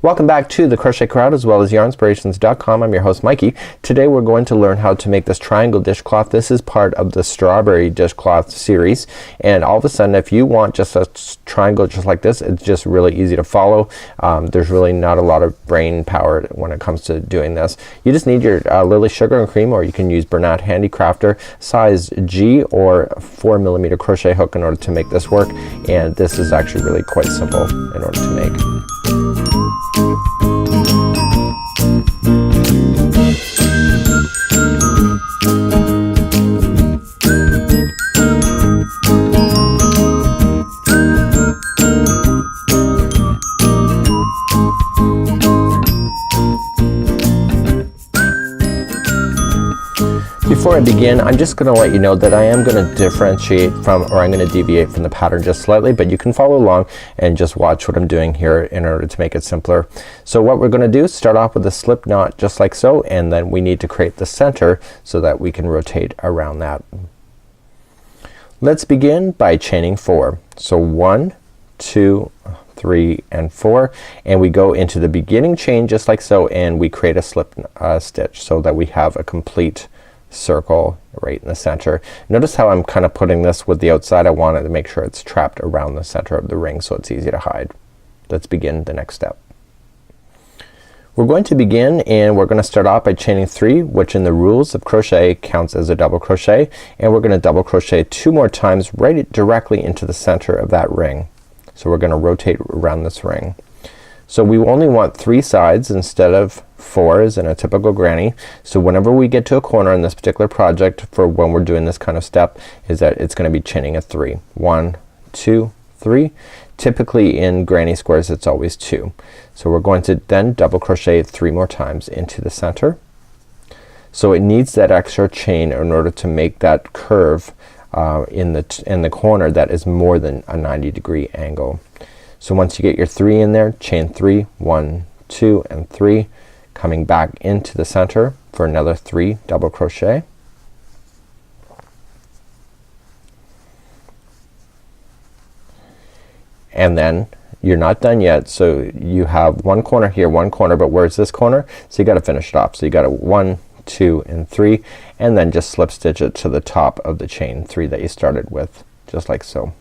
Welcome back to the Crochet Crowd as well as Yarnspirations.com. I'm your host Mikey. Today we're going to learn how to make this triangle dishcloth. This is part of the strawberry dishcloth series, and all of a sudden if you want just a triangle just like this, it's just really easy to follow. There's really not a lot of brain power when it comes to doing this. You just need your Lily Sugar and Cream, or you can use Bernat Handicrafter size G or 4mm crochet hook in order to make this work, and this is actually really quite simple in order to make. Before I begin, I'm just going to let you know that I am going to differentiate from, or I'm going to deviate from the pattern just slightly, but you can follow along and just watch what I'm doing here in order to make it simpler. So what we're going to do is start off with a slip knot just like so, and then we need to create the center so that we can rotate around that. Let's begin by chaining 4. So 1, 2, 3 and 4, and we go into the beginning chain just like so, and we create a slip stitch so that we have a complete circle right in the center. Notice how I'm kind of putting this with the outside. I wanted to make sure it's trapped around the center of the ring so it's easy to hide. Let's begin the next step. We're going to begin, and we're going to start off by chaining 3, which in the rules of crochet counts as a double crochet, and we're going to double crochet 2 more times right directly into the center of that ring. So we're going to rotate around this ring. So we only want 3 sides instead of 4 as in a typical granny. So whenever we get to a corner in this particular project for when we're doing this kind of step, is that it's gonna be chaining a 3. 1, 2, 3. Typically in granny squares it's always 2. So we're going to then double crochet 3 more times into the center. So it needs that extra chain in order to make that curve in the corner that is more than a 90-degree angle. So once you get your 3 in there, chain 3, 1, 2 and 3, coming back into the center for another 3 double crochet. And then you're not done yet, so you have one corner here, one corner, but where's this corner? So you gotta finish it off. So you got a 1, 2 and 3, and then just slip stitch it to the top of the chain 3 that you started with, just like so.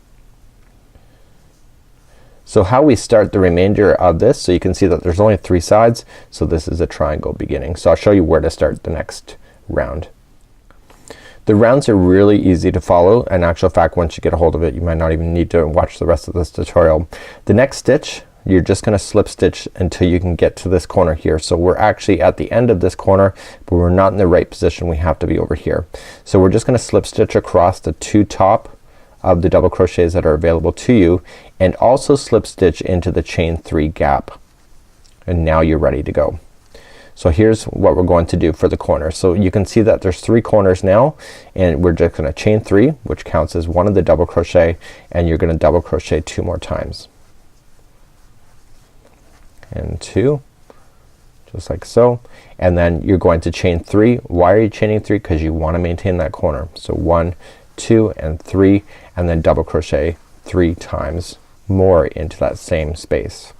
So how we start the remainder of this, so you can see that there's only 3 sides, so this is a triangle beginning. So I'll show you where to start the next round. The rounds are really easy to follow. In actual fact, once you get a hold of it, you might not even need to watch the rest of this tutorial. The next stitch, you're just gonna slip stitch until you can get to this corner here. So we're actually at the end of this corner, but we're not in the right position. We have to be over here. So we're just gonna slip stitch across the 2 top of the double crochets that are available to you, and also slip stitch into the chain 3 gap, and now you're ready to go. So here's what we're going to do for the corner. So you can see that there's 3 corners now, and we're just gonna chain 3, which counts as one of the double crochet, and you're gonna double crochet 2 more times, and 2, just like so, and then you're going to chain 3. Why are you chaining 3? Because you want to maintain that corner. So 1, 2 and 3, and then double crochet 3 times more into that same space.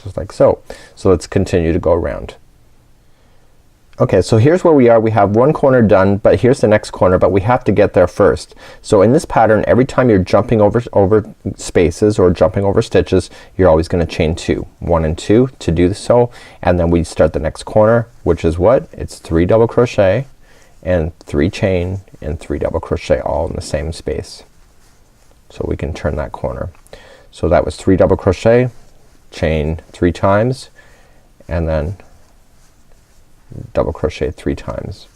Just like so. So let's continue to go around. Okay, so here's where we are. We have one corner done, but here's the next corner, but we have to get there first. So in this pattern, every time you're jumping over spaces or jumping over stitches, you're always gonna chain 2. 1 and 2 to do so, and then we start the next corner, which is what? It's 3 double crochet and 3 chain and 3 double crochet all in the same space. So we can turn that corner. So that was 3 double crochet, chain 3 times, and then double crochet 3 times.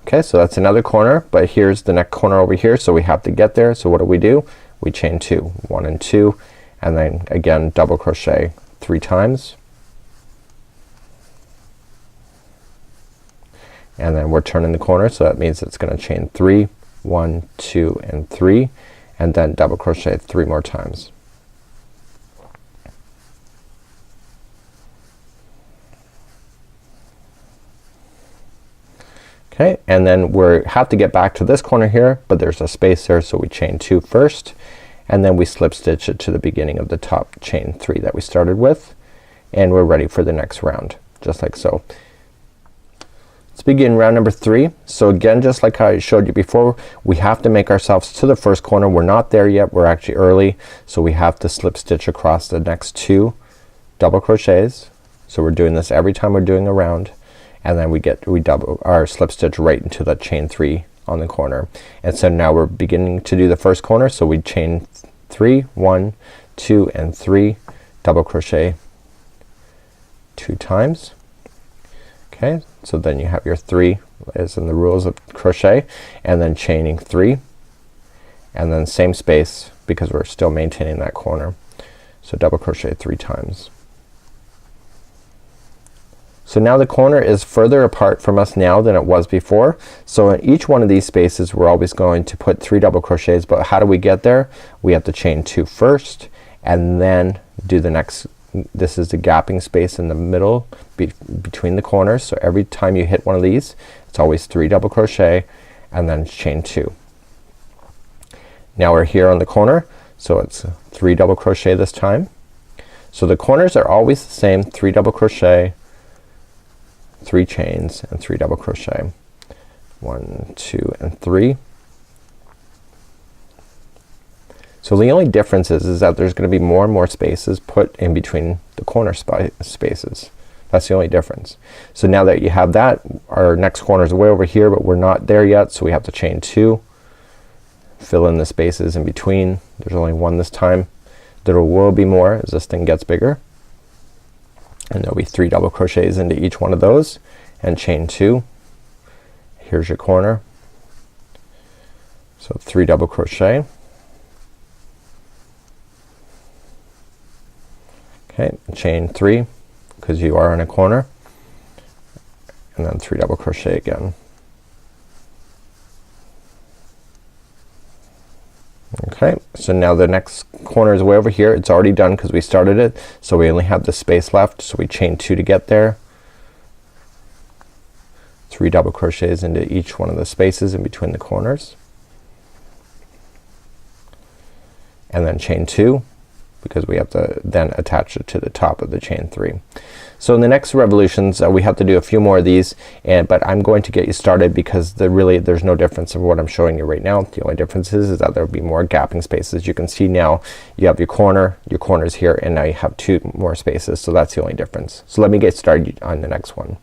Okay, so that's another corner, but here's the next corner over here, so we have to get there. So what do? We chain 2. 1 and 2, and then again double crochet 3 times, and then we're turning the corner, so that means it's gonna chain 3, 1, 2 and 3, and then double crochet 3 more times. Okay, and then we have to get back to this corner here, but there's a space there, so we chain 2 first, and then we slip stitch it to the beginning of the top chain 3 that we started with, and we're ready for the next round, just like so. Let's begin round number 3. So again, just like how I showed you before, we have to make ourselves to the first corner. We're not there yet, we're actually early, so we have to slip stitch across the next 2 double crochets. So we're doing this every time we're doing a round, and then we double our slip stitch right into the chain 3 on the corner. And so now we're beginning to do the first corner, so we chain 3, 1, 2 and 3, double crochet 2 times. Okay, so then you have your 3 as in the rules of crochet, and then chaining 3, and then same space because we're still maintaining that corner. So double crochet 3 times. So now the corner is further apart from us now than it was before. So in each one of these spaces we're always going to put 3 double crochets, but how do we get there? We have to chain 2 first and then do the next. This is the gapping space in the middle between the corners. So every time you hit one of these, it's always 3 double crochet and then chain 2. Now we're here on the corner, so it's 3 double crochet this time. So the corners are always the same, 3 double crochet, 3 chains and 3 double crochet. 1, 2 and 3. So the only difference is that there's gonna be more and more spaces put in between the corner spaces. That's the only difference. So now that you have that, our next corner is way over here, but we're not there yet, so we have to chain 2, fill in the spaces in between. There's only 1 this time. There will be more as this thing gets bigger, and there'll be 3 double crochets into each one of those and chain 2. Here's your corner. So 3 double crochet. Okay, chain 3 because you are in a corner, and then 3 double crochet again. Okay, so now the next corner is way over here. It's already done because we started it, so we only have the space left, so we chain 2 to get there. 3 double crochets into each one of the spaces in between the corners, and then chain 2 because we have to then attach it to the top of the chain 3. So in the next revolutions we have to do a few more of these, but I'm going to get you started because there's no difference in what I'm showing you right now. The only difference is that there will be more gapping spaces. You can see now you have your corners here, and now you have 2 more spaces, so that's the only difference. So let me get started on the next one.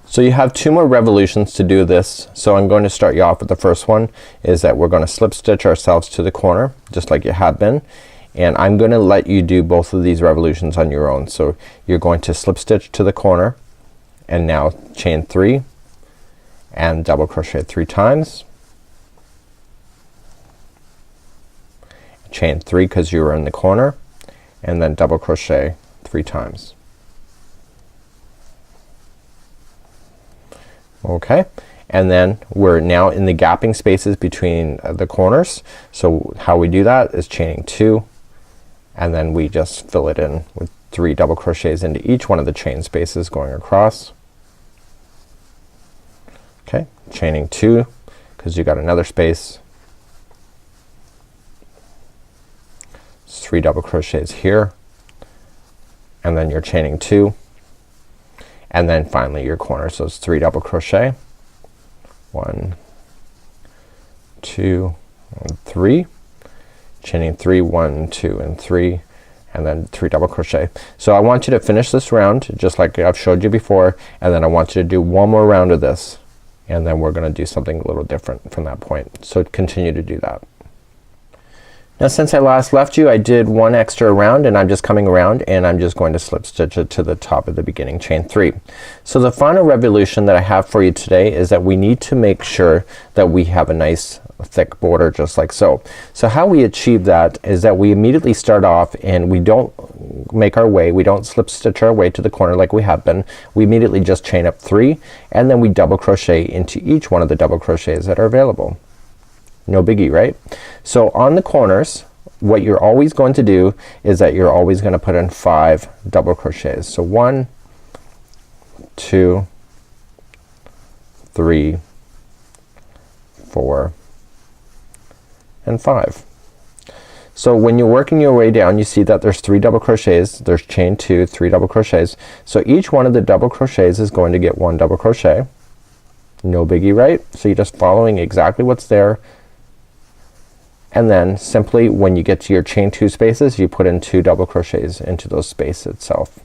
So you have 2 more revolutions to do this. So I'm going to start you off with the first one, is that we're gonna slip stitch ourselves to the corner just like you have been, and I'm gonna let you do both of these revolutions on your own. So you're going to slip stitch to the corner and now chain 3 and double crochet 3 times, chain 3 because you were in the corner, and then double crochet 3 times. Okay, and then we're now in the gapping spaces between the corners. So how we do that is chaining 2, and then we just fill it in with 3 double crochets into each one of the chain spaces going across. Okay, chaining 2 because you got another space, 3 double crochets here, and then you're chaining 2, and then finally your corner. So it's 3 double crochet, 1, 2 and 3, chaining 3, 1, 2 and 3, and then 3 double crochet. So I want you to finish this round just like I've showed you before, and then I want you to do one more round of this, and then we're gonna do something a little different from that point. So continue to do that. Now since I last left you, I did 1 extra round, and I'm just coming around and I'm just going to slip stitch it to the top of the beginning chain 3. So the final revolution that I have for you today is that we need to make sure that we have a nice thick border just like so. So how we achieve that is that we immediately start off and we don't make our way, we don't slip stitch our way to the corner like we have been. We immediately just chain up 3, and then we double crochet into each one of the double crochets that are available. No biggie, right? So on the corners, what you're always going to do is that you're always gonna put in 5 double crochets. So 1, 2, 3, 4, and 5. So when you're working your way down, you see that there's 3 double crochets, there's chain 2, 3 double crochets. So each one of the double crochets is going to get 1 double crochet. No biggie, right? So you're just following exactly what's there, and then simply when you get to your chain 2 spaces, you put in 2 double crochets into those spaces itself.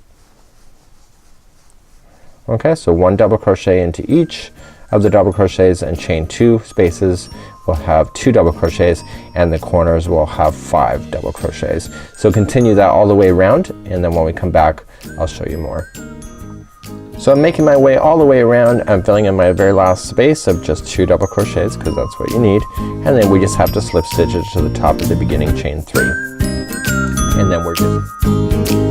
Okay, so 1 double crochet into each of the double crochets, and chain 2 spaces will have 2 double crochets, and the corners will have 5 double crochets. So continue that all the way around, and then when we come back I'll show you more. So I'm making my way all the way around. I'm filling in my very last space of just 2 double crochets because that's what you need, and then we just have to slip stitch it to the top of the beginning chain 3, and then we're good.